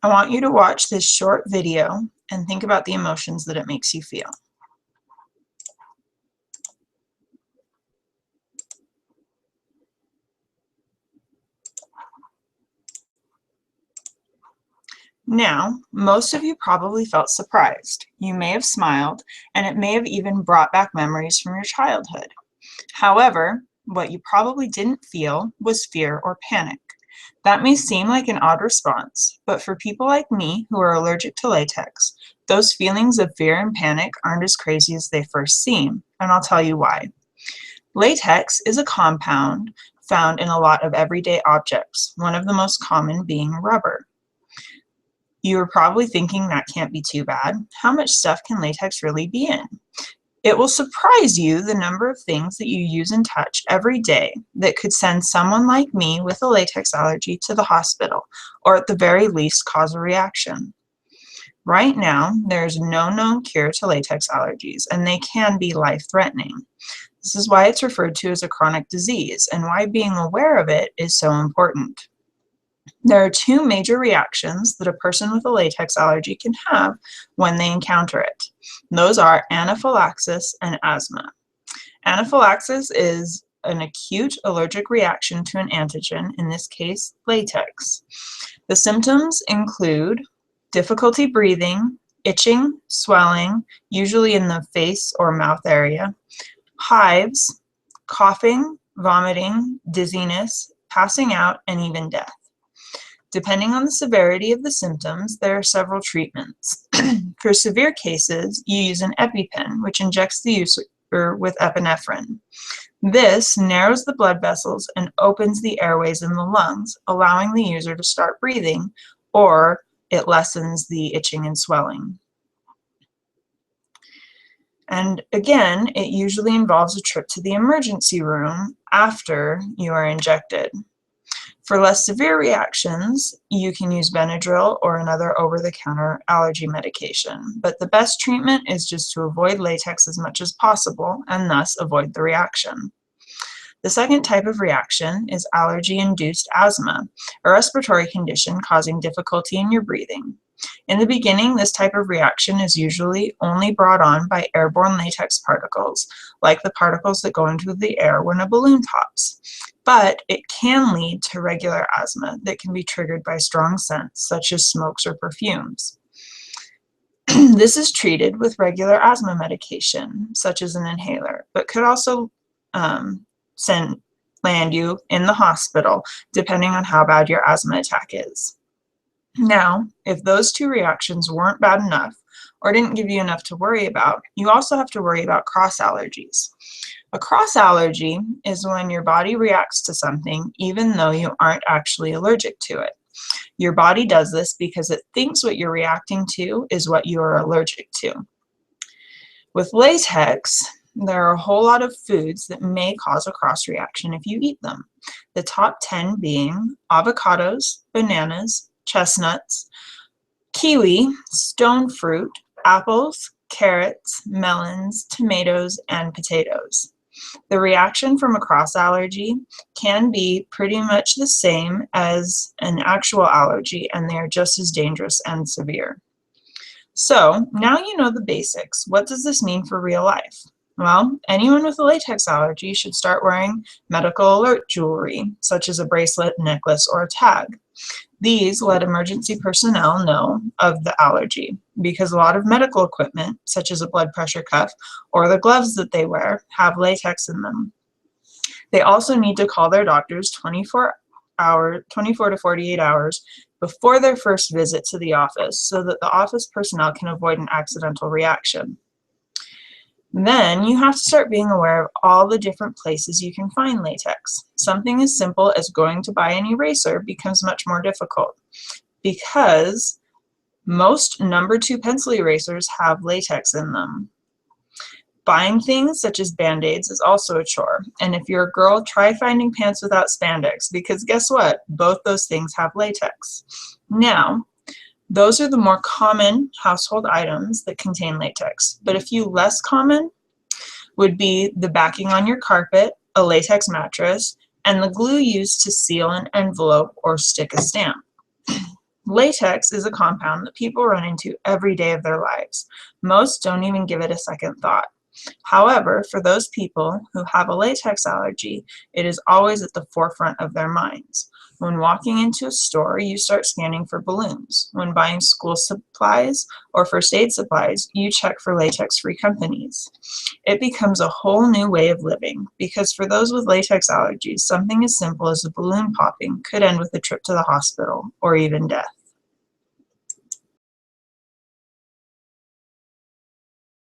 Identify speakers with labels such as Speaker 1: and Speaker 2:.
Speaker 1: I want you to watch this short video and think about the emotions that it makes you feel. Now, most of you probably felt surprised. You may have smiled, and it may have even brought back memories from your childhood. However, what you probably didn't feel was fear or panic. That may seem like an odd response, but for people like me who are allergic to latex, those feelings of fear and panic aren't as crazy as they first seem, and I'll tell you why. Latex is a compound found in a lot of everyday objects, one of the most common being rubber. You're probably thinking that can't be too bad. How much stuff can latex really be in? It will surprise you the number of things that you use and touch every day that could send someone like me with a latex allergy to the hospital, or at the very least cause a reaction. Right now, there's no known cure to latex allergies, and they can be life-threatening. This is why it's referred to as a chronic disease, and why being aware of it is so important. There are two major reactions that a person with a latex allergy can have when they encounter it. Those are anaphylaxis and asthma. Anaphylaxis is an acute allergic reaction to an antigen, in this case, latex. The symptoms include difficulty breathing, itching, swelling, usually in the face or mouth area, hives, coughing, vomiting, dizziness, passing out, and even death. Depending on the severity of the symptoms, there are several treatments. For severe cases, you use an EpiPen, which injects the user with epinephrine. This narrows the blood vessels and opens the airways in the lungs, allowing the user to start breathing, or it lessens the itching and swelling. And again, it usually involves a trip to the emergency room after you are injected. For less severe reactions, you can use Benadryl or another over-the-counter allergy medication, but the best treatment is just to avoid latex as much as possible and thus avoid the reaction. The second type of reaction is allergy-induced asthma, a respiratory condition causing difficulty in your breathing. In the beginning, this type of reaction is usually only brought on by airborne latex particles, like the particles that go into the air when a balloon pops. But it can lead to regular asthma that can be triggered by strong scents, such as smokes or perfumes. This is treated with regular asthma medication, such as an inhaler, but could also land you in the hospital, depending on how bad your asthma attack is. Now, if those two reactions weren't bad enough or didn't give you enough to worry about, you also have to worry about cross allergies. A cross allergy is when your body reacts to something even though you aren't actually allergic to it. Your body does this because it thinks what you're reacting to is what you are allergic to. With latex, there are a whole lot of foods that may cause a cross reaction if you eat them. The top 10 being avocados, bananas, chestnuts, kiwi, stone fruit, apples, carrots, melons, tomatoes, and potatoes. The reaction from a cross allergy can be pretty much the same as an actual allergy, and they are just as dangerous and severe. So now you know the basics. What does this mean for real life? Well, anyone with a latex allergy should start wearing medical alert jewelry, such as a bracelet, necklace, or a tag. These let emergency personnel know of the allergy, because a lot of medical equipment, such as a blood pressure cuff or the gloves that they wear, have latex in them. They also need to call their doctors 24 to 48 hours before their first visit to the office, so that the office personnel can avoid an accidental reaction. Then you have to start being aware of all the different places you can find latex. Something as simple as going to buy an eraser becomes much more difficult, because most number 2 pencil erasers have latex in them. Buying things such as Band-Aids is also a chore, and if you're a girl, try finding pants without spandex, because guess what? Both those things have latex. Now, those are the more common household items that contain latex, but a few less common would be the backing on your carpet, a latex mattress, and the glue used to seal an envelope or stick a stamp. Latex is a compound that people run into every day of their lives. Most don't even give it a second thought. However, for those people who have a latex allergy, it is always at the forefront of their minds. When walking into a store, you start scanning for balloons. When buying school supplies or first aid supplies, you check for latex-free companies. It becomes a whole new way of living because for those with latex allergies, something as simple as a balloon popping could end with a trip to the hospital or even death.